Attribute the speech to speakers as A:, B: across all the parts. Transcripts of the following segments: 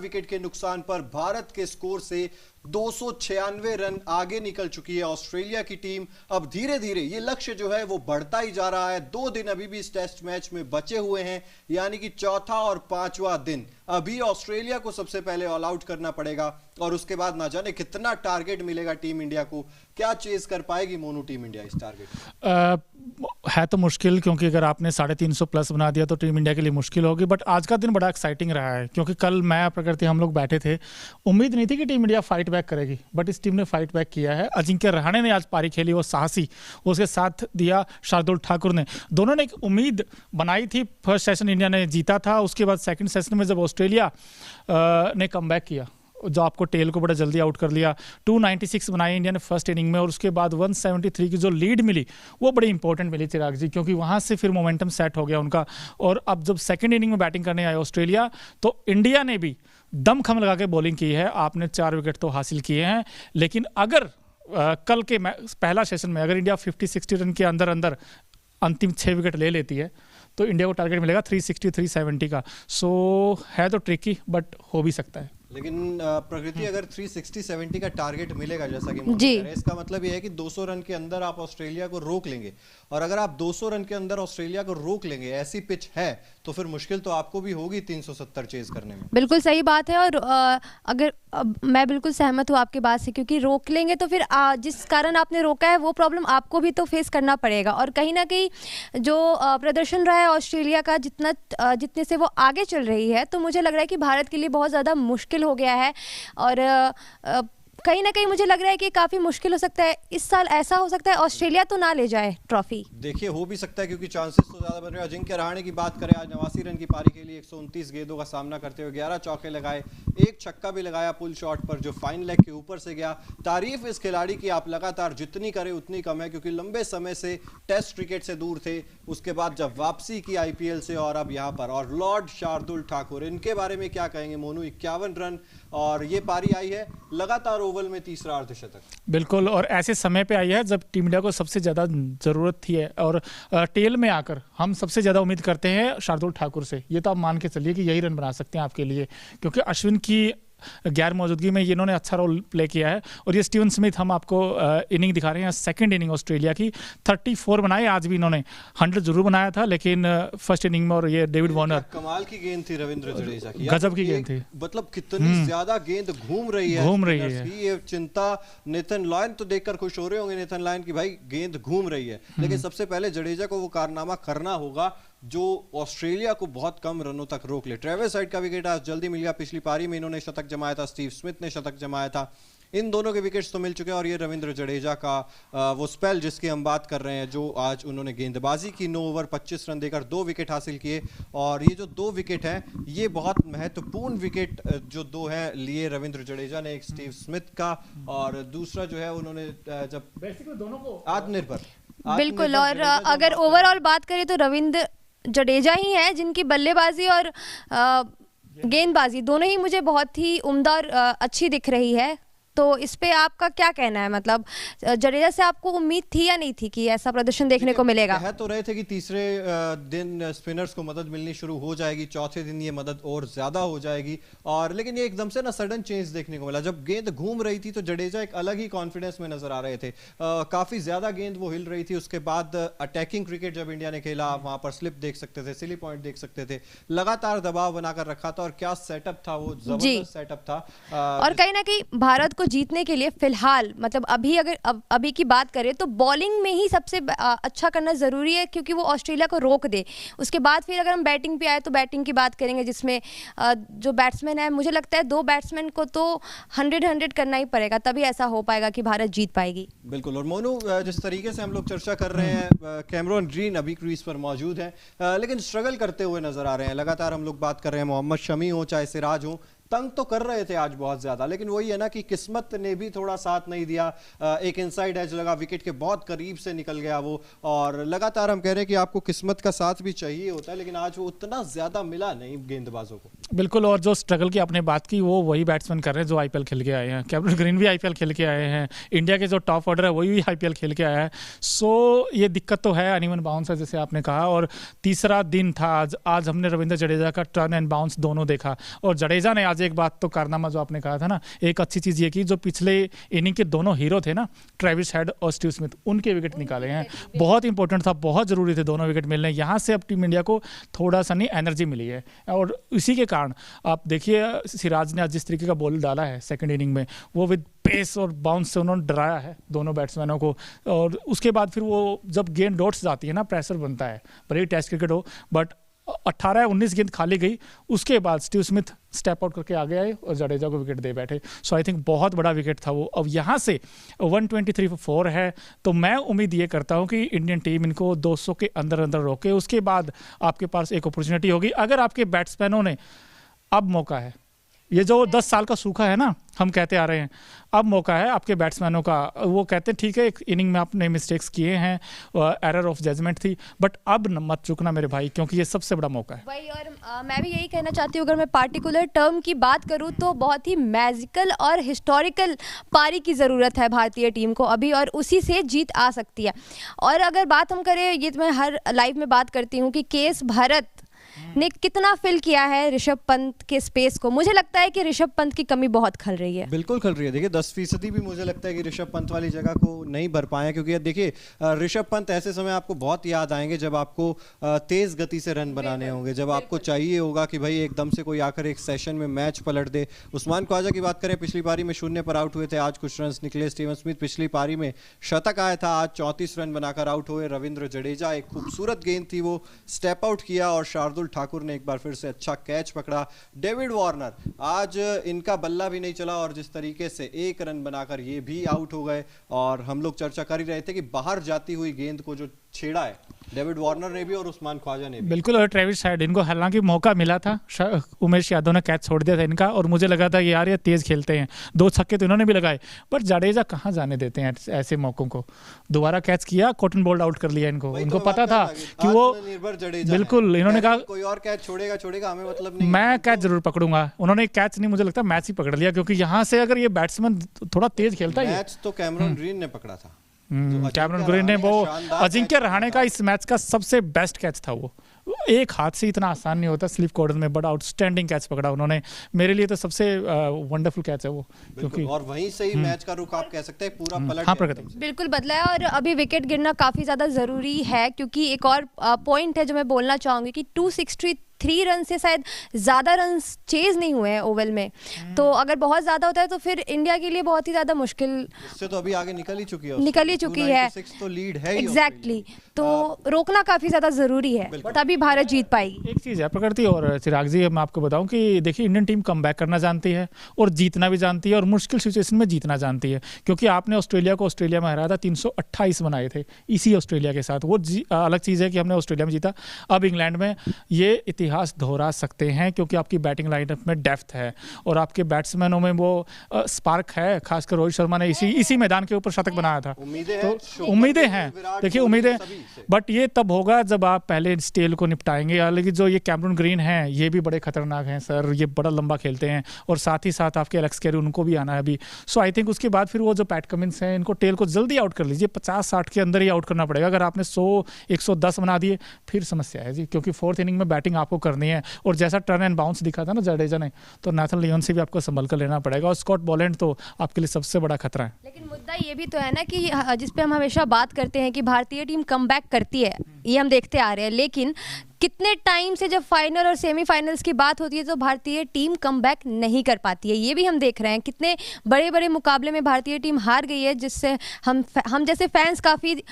A: Wicket के नुकसान पर भारत के स्कोर से 296 रन आगे निकल चुकी है ऑस्ट्रेलिया की टीम। अब धीरे धीरे ये लक्ष्य जो है वो बढ़ता ही जा रहा है। 2 दिन अभी भी इस टेस्ट मैच में बचे हुए हैं, यानी कि चौथा और पांचवा दिन। अभी ऑस्ट्रेलिया को सबसे पहले ऑल आउट करना पड़ेगा और उसके बाद ना जाने कितना टारगेट मिलेगा टीम इंडिया को। क्या चेज कर पाएगी मोनू टीम इंडिया इस टारगेट?
B: है तो मुश्किल, क्योंकि अगर आपने 350 प्लस बना दिया तो टीम इंडिया के लिए मुश्किल होगी। बट आज का दिन बड़ा एक्साइटिंग रहा है, क्योंकि कल मैं प्रकृति हम लोग बैठे थे, उम्मीद नहीं थी कि टीम इंडिया फाइट बैक करेगी, बट इस टीम ने फाइट बैक किया है। अजिंक्य रहाणे ने आज पारी खेली, वो साहसी, उसके साथ दिया शार्दुल ठाकुर ने। दोनों ने एक उम्मीद बनाई थी। फर्स्ट सेशन इंडिया ने जीता था, उसके बाद सेकंड सेशन में जब ऑस्ट्रेलिया ने कमबैक किया, जो आपको टेल को बड़ा जल्दी आउट कर लिया, 296 बनाई इंडिया ने फर्स्ट इनिंग में, और उसके बाद 173 की जो लीड मिली वो बड़ी इंपॉर्टेंट मिली चिराग जी, क्योंकि वहाँ से फिर मोमेंटम सेट हो गया उनका। और अब जब सेकंड इनिंग में बैटिंग करने आए ऑस्ट्रेलिया, तो इंडिया ने भी दमखम लगा के बॉलिंग की है। आपने 4 विकेट तो हासिल किए हैं, लेकिन अगर कल के पहला सेशन में अगर इंडिया 50-60 रन के अंदर अंदर अंतिम 6 विकेट ले लेती है तो इंडिया को टारगेट मिलेगा 360-370 का। सो है तो ट्रिकी, बट हो भी सकता है।
A: लेकिन प्रकृति अगर 360-70 का टारगेट मिलेगा, जैसा कि मोनू कह रहे हैं, इसका मतलब ये है कि 200 रन के अंदर आप ऑस्ट्रेलिया को रोक लेंगे। और अगर आप 200 रन के अंदर ऑस्ट्रेलिया को रोक लेंगे, ऐसी पिच है, तो फिर मुश्किल तो आपको भी होगी 370 चेज करने में।
C: बिल्कुल सही बात है। और अगर मैं बिल्कुल सहमत हूँ आपकी बात से, क्योंकि रोक लेंगे तो फिर जिस कारण आपने रोका है वो प्रॉब्लम आपको भी तो फेस करना पड़ेगा। और कहीं ना कहीं जो प्रदर्शन रहा है ऑस्ट्रेलिया का, जितने से वो आगे चल रही है, तो मुझे लग रहा है कि भारत के लिए बहुत ज़्यादा मुश्किल हो गया है। और कहीं ना कहीं मुझे लग रहा है कि काफ़ी मुश्किल हो सकता है इस साल। ऐसा हो सकता है ऑस्ट्रेलिया तो ना ले जाए ट्रॉफी।
A: देखिए, हो भी सकता है, क्योंकि चांसेस तो ज़्यादा बन रहे हैं। अजिंक्य रहाणे की बात करें, आज 89 रन की पारी के लिए 129 गेंदों का सामना करते हुए 11 चौके लगाए, 1 छक्का भी लगाया पुल शॉट पर, जो फाइन लेग के ऊपर से गया। तारीफ इस खिलाड़ी की आप लगातार जितनी करें उतनी कम है, क्योंकि लंबे समय से टेस्ट क्रिकेट से दूर थे, उसके बाद जब वापसी की IPL से, और अब यहाँ पर। और लॉर्ड शार्दुल ठाकुर, इनके बारे में क्या कहेंगे मोनू? 51 रन और ये पारी आई है लगातार ओवल में तीसरा अर्धशतक।
B: बिल्कुल, और ऐसे समय पे आई है जब टीम इंडिया को सबसे ज़्यादा ज़रूरत थी है। और टेल में आकर हम सबसे ज़्यादा उम्मीद करते हैं शार्दुल ठाकुर से। ये तो आप मान के चलिए कि यही रन बना सकते हैं आपके लिए, क्योंकि अश्विन की गैर मौजूदगी में इन्होंने अच्छा रोल प्ले किया है। और ये स्टीवन स्मिथ, हम आपको इनिंग दिखा रहे हैं, सेकंड इनिंग ऑस्ट्रेलिया की, 34 बनाए। आज भी इन्होंने 100 जरूर बनाया था, लेकिन फर्स्ट इनिंग में, और ये डेविड वार्नर,
A: कमाल की गेंद थी रविंद्र जडेजा की,
B: गजब की गेंद थी।
A: मतलब कितनी ज्यादा गेंद घूम रही है। ये चिंता नेथन लॉयन तो देखकर खुश हो रहे होंगे, नेथन लॉयन की भाई गेंद घूम रही है। लेकिन सबसे पहले जडेजा को वो कारनामा करना होगा जो ऑस्ट्रेलिया को बहुत कम रनों तक रोक ले। ट्रेविस हेड का विकेट आज जल्दी मिल गया। पिछली पारी में इन्होंने शतक जमाया था, स्टीव स्मिथ ने शतक जमाया था। इन दोनों के विकेट्स तो मिल चुके हैं। और ये रविंद्र जडेजा का वो स्पेल जिसकी हम बात कर रहे हैं, जो आज उन्होंने गेंदबाजी की, 9 ओवर 25 रन देकर 2 विकेट हासिल किए। और ये जो 2 विकेट हैं, ये बहुत महत्वपूर्ण विकेट जो 2 हैं लिए रविंद्र जडेजा ने, एक स्टीव स्मिथ का और दूसरा जो है उन्होंने जब बेसिकली दोनों को आत्मनिर्भर।
C: बिल्कुल, और अगर ओवरऑल बात करें तो रविंद्र जडेजा ही है जिनकी बल्लेबाजी और गेंदबाजी दोनों ही मुझे बहुत ही उम्दा और अच्छी दिख रही है। तो इस पे आपका क्या कहना है? मतलब जडेजा से आपको उम्मीद थी या नहीं थी कि ऐसा प्रदर्शन देखने को मिलेगा?
A: कह तो रहे थे कि तीसरे दिन स्पिनर्स को मदद मिलनी शुरू हो जाएगी, चौथे दिन ये मदद और ज्यादा हो जाएगी। और लेकिन ये एकदम से ना सडन चेंज देखने को मिला। जब गेंद घूम रही थी तो जडेजा एक अलग ही कॉन्फिडेंस में नजर आ रहे थे। काफी ज्यादा गेंद वो हिल रही थी। उसके बाद अटैकिंग क्रिकेट जब इंडिया ने खेला, वहां पर स्लिप देख सकते थे, सिली पॉइंट देख सकते थे, लगातार दबाव बनाकर रखा था। और क्या सेटअप था, वो जबरदस्त सेटअप था।
C: और कहीं ना कहीं भारत को जीतने के लिए फिलहाल, मतलब अभी की बात करें तो बॉलिंग में ही सबसे अच्छा करना जरूरी है, क्योंकि वो ऑस्ट्रेलिया को रोक दे। उसके बाद फिर अगर हम बैटिंग पे आए तो बैटिंग की बात करेंगे, जिसमें जो बैट्समैन है, मुझे लगता है 2 बैट्समैन को तो 100 करना ही पड़ेगा, तभी ऐसा हो पाएगा कि भारत जीत पाएगी।
A: बिल्कुल। और मोनू, जिस तरीके से हम लोग चर्चा कर रहे हैं, कैमरन ग्रीन अभी क्रीज पर मौजूद है, लेकिन स्ट्रगल करते हुए नजर आ रहे हैं। लगातार हम लोग बात कर रहे हैं, मोहम्मद शमी हो चाहे सिराज हो, तंग तो कर रहे थे आज बहुत ज्यादा, लेकिन वही है ना कि किस्मत ने भी थोड़ा साथ नहीं दिया। एक इनसाइड एज लगा, विकेट के बहुत करीब से निकल गया वो। और लगातार हम कह रहे हैं कि आपको किस्मत का साथ भी चाहिए होता है, लेकिन आज वो उतना ज्यादा मिला नहीं गेंदबाजों को।
B: बिल्कुल, और जो स्ट्रगल की आपने बात की, वो वही बैट्समैन कर रहे हैं जो IPL खेल के आए हैं। कैमरन ग्रीन भी IPL खेल के आए हैं, इंडिया के जो टॉप ऑर्डर है वही भी IPL खेल के आया है। सो ये दिक्कत तो है, अनइवन बाउंस है जैसे आपने कहा। और तीसरा दिन था आज हमने रविंद्र जडेजा का टर्न एंड बाउंस दोनों देखा, और जडेजा ने आज आज एक बात तो कारनामा जो आपने कहा था ना, एक अच्छी चीज़ ये की जो पिछले इनिंग के दोनों हीरो थे ना, ट्रेविस हेड और स्टीव स्मिथ, उनके विकेट निकाले हैं। बहुत इंपॉर्टेंट था, बहुत ज़रूरी थे दोनों विकेट मिलने। यहाँ से अब टीम इंडिया को थोड़ा सा नहीं एनर्जी मिली है, और इसी के कारण आप देखिए सिराज ने आज जिस तरीके का बॉल डाला है सेकंड इनिंग में, वो विद पेस और बाउंस से उन्होंने डराया है दोनों बैट्समैनों को। और उसके बाद फिर वो जब गेंद डॉट्स जाती है ना, प्रेशर बनता है, भले ही टेस्ट क्रिकेट हो, बट 18-19 गेंद खाली गई, उसके बाद स्टीव स्मिथ स्टेप आउट करके आगे आए और जडेजा को विकेट दे बैठे। सो आई थिंक बहुत बड़ा विकेट था वो। अब यहाँ से 123 for 4 है, तो मैं उम्मीद ये करता हूँ कि इंडियन टीम इनको 200 के अंदर अंदर रोके। उसके बाद आपके पास एक अपॉर्चुनिटी होगी, अगर आपके बैट्समैनों ने, अब मौका है, ये जो 10 साल का सूखा है ना, हम कहते आ रहे हैं, अब मौका है आपके बैट्समैनों का। वो कहते हैं ठीक है एक इनिंग में आपने मिस्टेक्स किए हैं, एरर ऑफ जजमेंट थी, बट अब मत चूकना मेरे भाई, क्योंकि ये सबसे बड़ा मौका है
C: भाई। और मैं भी यही कहना चाहती हूँ, अगर मैं पार्टिकुलर टर्म की बात करूँ तो बहुत ही मैजिकल और हिस्टोरिकल पारी की ज़रूरत है भारतीय टीम को अभी, और उसी से जीत आ सकती है। और अगर बात हम करें, ये तो मैं हर लाइव में बात करती हूँ कि केएस भारत ने कितना फिल किया है ऋषभ पंत के स्पेस को। मुझे लगता है कि ऋषभ पंत की कमी बहुत खल रही है।
A: बिल्कुल खल रही है। देखिए 10% भी मुझे लगता है कि ऋषभ पंत वाली जगह को नहीं भर पाए, क्योंकि देखिए ऋषभ पंत ऐसे समय आपको बहुत याद आएंगे जब आपको तेज गति से रन बनाने होंगे, जब आपको चाहिए होगा कि भाई एकदम से कोई आकर एक सेशन में मैच पलट दे। उस्मान ख्वाजा की बात करें, पिछली पारी में 0 पर आउट हुए थे, आज कुछ रन निकले। स्टीवन स्मिथ पिछली पारी में शतक आया था, आज 34 रन बनाकर आउट हुए। रविंद्र जडेजा, एक खूबसूरत गेंद थी, वो स्टेप आउट किया, और शार्दुल ठाकुर ने एक बार फिर से अच्छा कैच पकड़ा। डेविड वार्नर, आज इनका बल्ला भी नहीं चला, और जिस तरीके से 1 रन बनाकर ये भी आउट हो गए। और हम लोग चर्चा कर ही रहे थे कि बाहर जाती हुई गेंद को जो छेड़ा है डेविड वार्नर ने भी और उस्मान ख्वाजा ने भी।
B: बिल्कुल, और ट्रेविस हेड, इनको हालांकि मौका मिला था, उमेश यादव ने कैच छोड़ दिया था इनका, और मुझे लगा था कि यार ये तेज खेलते हैं, 2 छक्के तो इन्होंने भी लगाए, पर जडेजा कहाँ जाने देते हैं ऐसे मौकों को। दोबारा कैच किया, कॉटन बॉल्ड आउट कर लिया इनको। उनको पता था कि वो बिल्कुल, इन्होंने कहा
A: कोई और कैच छोड़ेगा हमें मतलब नहीं,
B: मैं कैच जरूर पकड़ूंगा। उन्होंने कैच नहीं, मुझे लगता है मैच ही पकड़ लिया, क्योंकि यहाँ से अगर ये बैट्समैन थोड़ा तेज खेलता है।
A: मैच तो कैमरन ग्रीन ने पकड़ा था,
B: कैमरन ग्रीन ने, वो अजिंक्य रहाणे का इस मैच का सबसे बेस्ट कैच था। वो एक हाथ से इतना आसान नहीं होता स्लिप कॉर्नर में, बट आउटस्टैंडिंग कैच पकड़ा उन्होंने। मेरे लिए तो सबसे वंडरफुल कैच है वो, क्योंकि
A: और वहीं से ही मैच का रुख आप कह सकते हैं पूरा पलट
B: हाँ, प्रगति
C: बिल्कुल बदला है। और अभी विकेट गिरना काफ़ी ज़्यादा ज़रूरी है, क्योंकि एक और पॉइंट है जो मैं बोलना चाहूँगी कि 263 रन से शायद ज़्यादा रन चेज नहीं हुए हैं ओवल में, तो अगर बहुत ज़्यादा होता है तो फिर इंडिया के लिए बहुत ही ज़्यादा मुश्किल।
A: इससे तो अभी आगे निकल ही चुकी
C: है,
A: तो लीड है
C: एग्जैक्टली। तो रोकना काफ़ी ज़्यादा ज़रूरी है, तभी भारत जीत पाएगी।
B: एक चीज़ है प्रकृति और चिराग जी, मैं आपको बताऊं कि देखिए इंडियन टीम कमबैक करना जानती है और जीतना भी जानती है, और मुश्किल सिचुएशन में जीतना जानती है। क्योंकि आपने ऑस्ट्रेलिया को ऑस्ट्रेलिया में हराया था, 328 बनाए थे इसी ऑस्ट्रेलिया के साथ, वो अलग चीज़ है कि हमने ऑस्ट्रेलिया में जीता। अब इंग्लैंड में ये इतिहास दोहरा सकते हैं, क्योंकि आपकी बैटिंग लाइनअप में डेप्थ है और आपके बैट्समैनों में वो स्पार्क है। खासकर रोहित शर्मा ने इसी मैदान के ऊपर शतक बनाया था, तो उम्मीदें हैं। देखिए उम्मीदें, बट ये तब होगा जब आप पहले स्टेल को निपटाएंगे। लेकिन जो ये कैमरन ग्रीन हैं, ये भी बड़े खतरनाक हैं सर, ये बड़ा लंबा खेलते हैं, और साथ ही साथ आपके एलेक्स कैरी, उनको भी आना है अभी। सो आई थिंक उसके बाद फिर वो जो पैट कमिंस हैं, इनको टेल को जल्दी आउट कर लीजिए, 50-60 के अंदर ही आउट करना पड़ेगा। अगर आपने 100-110 बना दिए फिर समस्या है जी, क्योंकि 4th इनिंग में बैटिंग आपको करनी है। और जैसा टर्न एंड बाउंस दिखा था ना जडेजा ने, तो नाथन लियोन से भी आपको संभल कर लेना पड़ेगा, और स्कॉट बोलैंड तो आपके लिए सबसे बड़ा खतरा है।
C: लेकिन मुद्दा ये भी तो है ना कि जिस पे हम हमेशा बात करते हैं कि भारतीय टीम कमबैक करती है, ये हम देखते आ रहे हैं, लेकिन कितने टाइम से जब फाइनल और सेमीफाइनल्स की बात होती है तो भारतीय टीम कमबैक नहीं कर पाती है। ये भी हम देख रहे हैं, कितने बड़े बड़े मुकाबले में भारतीय टीम हार गई है, जिससे हम जैसे फैंस काफ़ी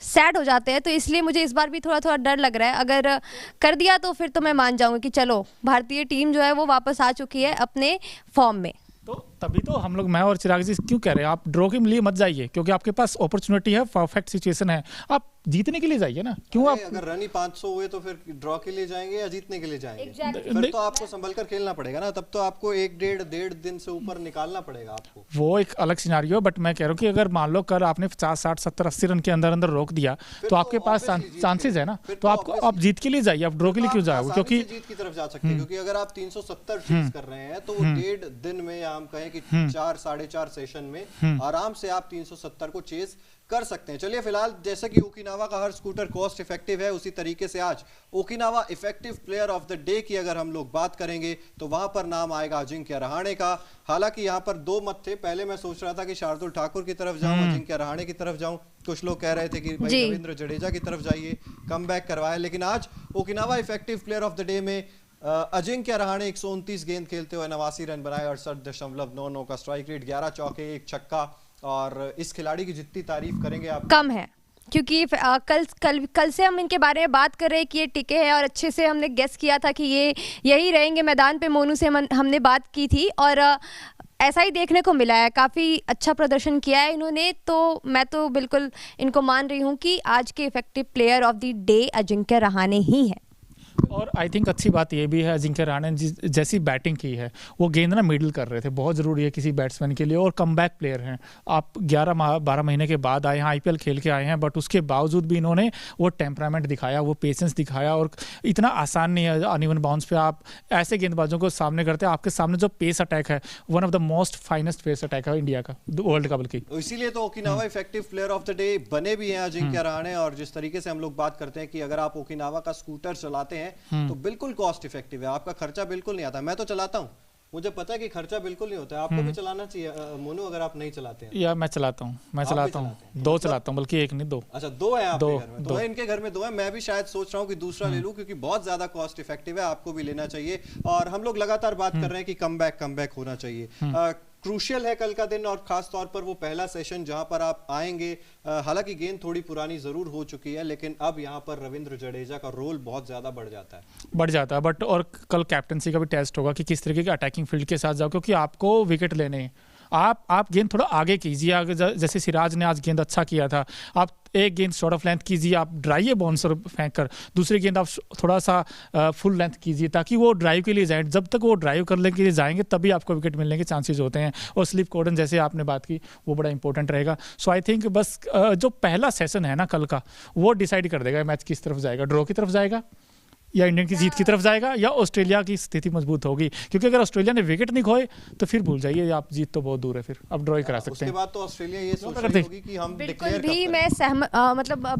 C: सैड हो जाते हैं। तो इसलिए मुझे इस बार भी थोड़ा थोड़ा डर लग रहा है। अगर कर दिया तो फिर तो मैं मान जाऊंगी कि चलो भारतीय टीम जो है वो वापस आ चुकी है अपने फॉर्म में।
B: तो तभी तो हम लोग, मैं और चिराग जी क्यों कह रहे हैं आप ड्रॉ के लिए मत जाइए, क्योंकि आपके पास अपॉर्चुनिटी है, परफेक्ट सिचुएशन है, आप जीतने के लिए जाइए ना। क्यों आप
A: अगर रन ही 500 हुए तो फिर ड्रॉ के लिए जाएंगे या जीतने के लिए जाएंगे? फिर तो आपको संभल कर खेलना पड़ेगा ना, तब तो आपको 1-1.5 दिन से ऊपर निकालना पड़ेगा आपको।
B: वो एक अलग सिनारियो, बट मैं कह रहा हूँ कि अगर मान लो कल आपने 50, 60, 70, 80 रन के अंदर अंदर रोक दिया तो आपके पास चांसेस है ना, तो आप जीत के लिए जाइए, आप ड्रॉ के लिए क्यों जाओगे? क्योंकि
A: जीत की तरफ जा सकते हैं, क्योंकि अगर आप 370 चीज कर रहे हैं तो 1.5 दिन में या हम कहें हैं कि 4-4.5 सेशन में आराम से आप 370 को चेज कर सकते हैं। चलिए फिलहाल जैसे कि ओकिनावा का हर स्कूटर कॉस्ट इफेक्टिव है, उसी तरीके से आज Okinawa effective player of the day की अगर हम लोग बात करेंगे तो वहां पर नाम आएगा अजिंक्य रहाणे का। हालांकि यहां पर दो मत थे, पहले मैं सोच रहा था कि शार्दुल ठाकुर की तरफ जाऊं, अजिंक्य रहाणे की तरफ जाऊं, कुछ लोग कह रहे थे कि भाई रविंद्र जडेजा की तरफ जाइए, कमबैक करवाए, लेकिन आज Okinawa effective player of the day में अजिंक्य रहाणे 129 गेंद खेलते हुए 89 रन बनाए, 68.99 का स्ट्राइक रेट, 11 चौके, 1 छक्का। और इस खिलाड़ी की जितनी तारीफ करेंगे आप
C: कम है, क्योंकि कल से हम इनके बारे में बात कर रहे हैं कि ये टिके हैं और अच्छे से हमने गेस किया था कि ये यही रहेंगे मैदान पे। मोनू से हमने बात की थी और ऐसा ही देखने को मिला है, काफ़ी अच्छा प्रदर्शन किया है इन्होंने। तो मैं तो बिल्कुल इनको मान रही हूँ कि आज के effective player of the day Ajinkya Rahane ही है।
B: और आई थिंक अच्छी बात ये भी है अजिंक्य रहाणे ने जैसी बैटिंग की है वो गेंद ना मिडल कर रहे थे, बहुत ज़रूरी है किसी बैट्समैन के लिए। और कमबैक प्लेयर हैं, आप 11-12 महीने के बाद आए हैं, आईपीएल खेल के आए हैं, बट उसके बावजूद भी इन्होंने वो टेम्परामेंट दिखाया, वो पेशेंस दिखाया। और इतना आसान नहीं है अनइवन बाउंस पे आप ऐसे गेंदबाजों को सामने करते हैं। आपके सामने जो पेस अटैक है, one of the most finest pace attack है इंडिया का, वर्ल्ड का बल्कि।
A: इसीलिए तो ओकिनावा effective player of the day बने भी हैं अजिंक्य रहाणे। और जिस तरीके से हम लोग बात करते हैं कि अगर आप ओकिनावा का स्कूटर चलाते हैं तो बिल्कुल कॉस्ट इफेक्टिव है, आपका खर्चा बिल्कुल नहीं आता। मैं तो चलाता हूँ, मुझे पता है कि खर्चा बिल्कुल नहीं होता है। आपको भी चलाना चाहिए मोनू, अगर आप नहीं चलाते हैं।
B: या मैं चलाता हूँ, दो चलाता हूँ, बल्कि एक नहीं दो।
A: अच्छा, दो है आपके घर में? दो है, इनके घर में दो है। मैं भी शायद सोच रहा हूँ कि दूसरा ले लूँ, क्योंकि बहुत ज्यादा कॉस्ट इफेक्टिव है, आपको भी लेना चाहिए। और हम लोग लगातार बात कर रहे हैं कि कमबैक होना चाहिए। क्रूशियल है कल का दिन, और खास तौर पर वो पहला सेशन जहां पर आप आएंगे। हालांकि गेंद थोड़ी पुरानी जरूर हो चुकी है, लेकिन अब यहां पर रविंद्र जडेजा का रोल बहुत ज्यादा बढ़ जाता है। बट और कल कैप्टनसी का भी टेस्ट होगा कि किस तरीके के अटैकिंग फील्ड के साथ जाओ, क्योंकि आपको विकेट लेने हैं। आप गेंद थोड़ा आगे कीजिए, आगे जैसे सिराज ने आज गेंद अच्छा किया था। आप एक गेंद शॉर्ट ऑफ लेंथ कीजिए, आप ड्राइव बाउंसर फेंक कर, दूसरी गेंद आप थोड़ा सा फुल लेंथ कीजिए, ताकि वो ड्राइव के लिए जाए। जब तक वो ड्राइव करने के लिए जाएंगे तभी आपको विकेट मिलने के चांसेस होते हैं। और स्लिप कॉर्डन जैसे आपने बात की, वो बड़ा इंपॉर्टेंट रहेगा। सो आई थिंक बस जो पहला सेशन है ना कल का, वो डिसाइड कर देगा मैच किस तरफ जाएगा, ड्रॉ की तरफ जाएगा या इंडियन की जीत की तरफ जाएगा, या ऑस्ट्रेलिया की स्थिति मजबूत होगी। क्योंकि अगर ऑस्ट्रेलिया ने विकेट नहीं खोए तो फिर भूल जाइए, आप जीत तो बहुत दूर है, फिर अब ड्रॉ ही करा सकते हैं। उसके बाद तो ऑस्ट्रेलिया ये सोच रही होगी कि हम
C: बिल्कुल भी मैं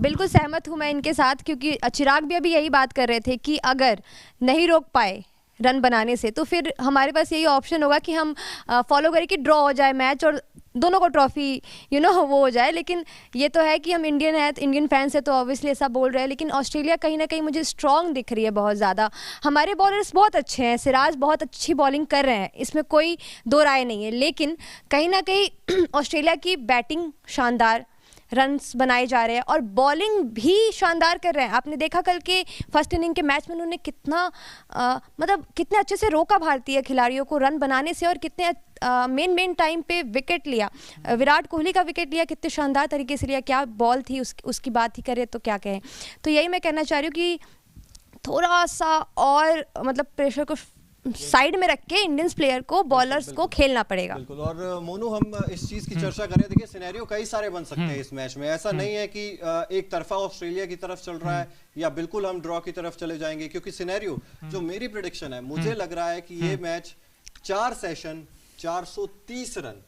C: बिल्कुल सहमत हूं मैं इनके साथ, क्योंकि चिराग भी अभी यही बात कर रहे थे कि अगर नहीं रोक पाए रन बनाने से तो फिर हमारे पास यही ऑप्शन होगा कि हम फॉलो करें कि ड्रॉ हो जाए मैच और दोनों को ट्रॉफी वो हो जाए। लेकिन ये तो है कि हम इंडियन है, इंडियन फैंस है, तो ऑब्वियसली ऐसा बोल रहे हैं। लेकिन ऑस्ट्रेलिया कहीं ना कहीं मुझे स्ट्रॉन्ग दिख रही है बहुत ज़्यादा। हमारे बॉलर्स बहुत अच्छे हैं, सिराज बहुत अच्छी बॉलिंग कर रहे हैं, इसमें कोई दो राय नहीं है। लेकिन कहीं ना कहीं ऑस्ट्रेलिया की बैटिंग शानदार, रन्स बनाए जा रहे हैं और बॉलिंग भी शानदार कर रहे हैं। आपने देखा कल के फर्स्ट इनिंग के मैच में उन्होंने कितना कितने अच्छे से रोका भारतीय खिलाड़ियों को रन बनाने से, और कितने मेन टाइम पे विकेट लिया। विराट कोहली का विकेट लिया, कितने शानदार तरीके से लिया, क्या बॉल थी, उसकी बात ही करें तो क्या कहें। तो यही मैं कहना चाह रही हूँ कि थोड़ा सा और प्रेशर को साइड में रख के इंडियन प्लेयर को, बॉलर्स को खेलना पड़ेगा।
A: बिल्कुल। और मोनू, हम इस चीज की चर्चा करें, देखिए सिनेरियो कई सारे बन सकते हैं इस मैच में। ऐसा नहीं है कि एक तरफा ऑस्ट्रेलिया की तरफ चल रहा है या बिल्कुल हम ड्रॉ की तरफ चले जाएंगे। क्योंकि सिनेरियो जो मेरी प्रेडिक्शन है, मुझे लग रहा है कि ये मैच 4 सेशन 430 रन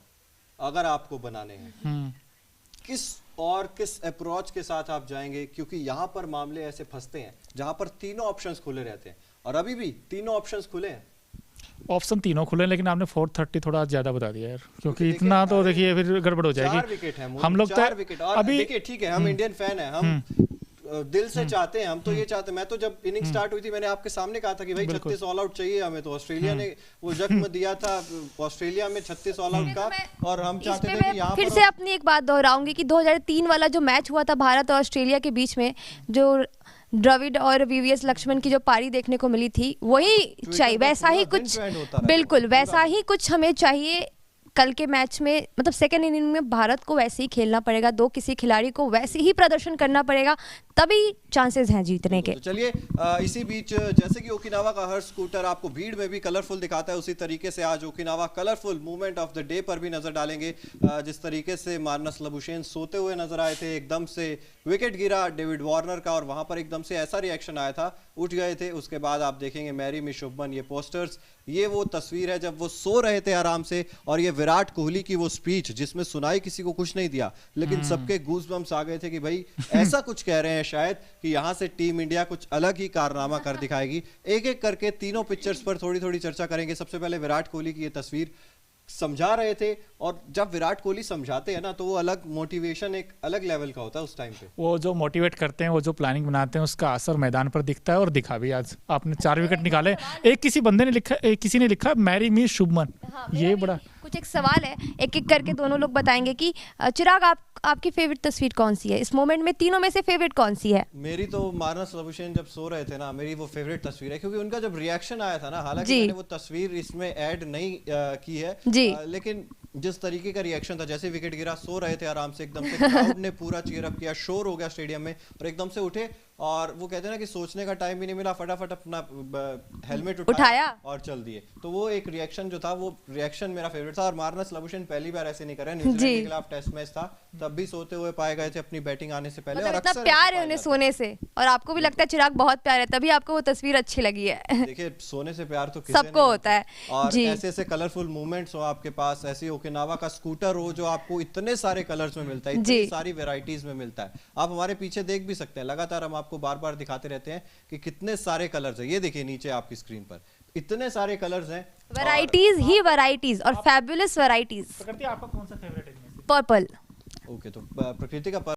A: अगर आपको बनाने हैं, किस अप्रोच के साथ आप जाएंगे। क्योंकि यहाँ पर मामले ऐसे फंसते हैं जहां पर तीनों ऑप्शंस खुले रहते हैं, और अभी भी तीनों ऑप्शंस खुले हैं।
B: ऑप्शन तीनों खुले, लेकिन आपने 430 थोड़ा ज्यादा बता दिया यार, क्योंकि इतना तो देखिए फिर गड़बड़ हो जाएगी।
A: 4 विकेट है
B: हम लोग,
A: 4 विकेट। और अभी देखिए ठीक है, हम इंडियन फैन है, हम दिल से चाहते हैं, हम तो ये चाहते हैं। मैं तो जब इनिंग स्टार्ट हुई थी मैंने आपके सामने कहा था कि भाई 36 ऑल आउट चाहिए हमें। तो ऑस्ट्रेलिया ने वो जख्म दिया था ऑस्ट्रेलिया में 36 ऑल आउट का, और हम चाहते थे कि यहाँ
C: फिर से अपनी एक बात दोहराऊंगी कि 2003 वाला जो मैच हुआ था भारत और ऑस्ट्रेलिया के बीच में, जो द्रविड़ और वीवीएस लक्ष्मण की जो पारी देखने को मिली थी, वही चाहिए, वैसा ही कुछ, बिल्कुल वैसा ही कुछ हमें चाहिए कल के मैच में। सेकेंड इनिंग में भारत को वैसे ही खेलना पड़ेगा, किसी खिलाड़ी को वैसे ही प्रदर्शन करना पड़ेगा, तभी चांसेस हैं जीतने के।
A: तो चलिए इसी बीच जैसे कि ओकिनावा का हर स्कूटर आपको भीड़ में भी कलरफुल दिखाता है, उसी तरीके से आज Okinawa colourful movement of the day पर भी नजर डालेंगे। जिस तरीके से मार्नस लबुशेन सोते हुए नजर आए थे, एकदम से विकेट गिरा डेविड वार्नर का और वहां पर एकदम से ऐसा रिएक्शन आया था, उठ गए थे। उसके बाद आप देखेंगे मैरी मिस शुभमन, ये पोस्टर्स, ये वो तस्वीर है जब वो सो रहे थे आराम से, और ये विराट कोहली की वो स्पीच जिसमें सुनाई किसी को कुछ नहीं दिया, लेकिन सबके गूज़बम्स आ गए थे कि भाई ऐसा कुछ कह रहे हैं शायद कि यहाँ से टीम इंडिया कुछ अलग ही कारनामा कर दिखाएगी। एक एक करके तीनों पिक्चर्स पर थोड़ी थोड़ी चर्चा करेंगे। सबसे पहले विराट कोहली की ये तस्वीर समझा रहे थे, और जब विराट कोहली समझाते हैं ना तो वो अलग मोटिवेशन एक अलग लेवल का होता है उस टाइम पे। वो
B: जो मोटिवेट करते हैं, वो जो प्लानिंग बनाते हैं, उसका असर मैदान पर दिखता है और दिखा भी। आज आपने 4 विकेट निकाले। एक किसी बंदे ने लिखा, किसी ने लिखा मैरी मिस शुभमन। ये बड़ा
C: कुछ एक सवाल है, एक एक करके दोनों लोग बताएंगे कि चिराग आपकी फेवरेट तस्वीर कौन सी है इस मोमेंट में? तीनों में से फेवरेट कौन सी है?
A: मेरी तो मार्नस लबुशेन जब सो रहे थे ना, मेरी वो फेवरेट तस्वीर है, क्योंकि उनका जब रिएक्शन आया था ना, हालांकि मैंने वो तस्वीर इसमें ऐड नहीं की है लेकिन जिस तरीके का रिएक्शन था, जैसे विकेट गिरा, सो रहे थे आराम से, एकदम से क्राउड ने पूरा चीयर अप किया, शोर हो गया स्टेडियम में, और एकदम से उठे, और वो कहते हैं ना कि सोचने का टाइम भी नहीं मिला, फटाफट अपना हेलमेट उठाया और चल दिए। तो वो एक रिएक्शन जो था, वो रिएक्शन मेरा फेवरेट था। और मार्नस लबुशेन पहली बार ऐसे नहीं कर रहे, न्यूजीलैंड के खिलाफ टेस्ट मैच था तब भी सोते हुए पाए गए थे अपनी बैटिंग आने से पहले।
C: और अक्सर प्यार है उन्हें सोने से, और आपको भी लगता है चिराग बहुत प्यार है, तभी आपको वो तस्वीर अच्छी लगी है।
A: देखिए, सोने से प्यार तो
C: सबको होता है,
A: और ऐसे ऐसे कलरफुल मूवमेंट्स हो आपके पास, ऐसी ओकिनावा का स्कूटर हो जो आपको इतने सारे कलर्स में मिलता है, इतनी सारी वेराइटीज में मिलता है। आप हमारे पीछे देख भी सकते हैं, लगातार हम आपको बार बार दिखाते रहते हैं कि कितने सारे कलर्स हैं। ये देखिए नीचे आपकी स्क्रीन पर इतने सारे कलर्स हैं,
C: वैरायटीज ही वैरायटीज और फैबुलस वैरायटीज।
B: प्रकृति, आपका कौन सा फेवरेट है?
C: पर्पल।
A: ओके, तो प्रकृति का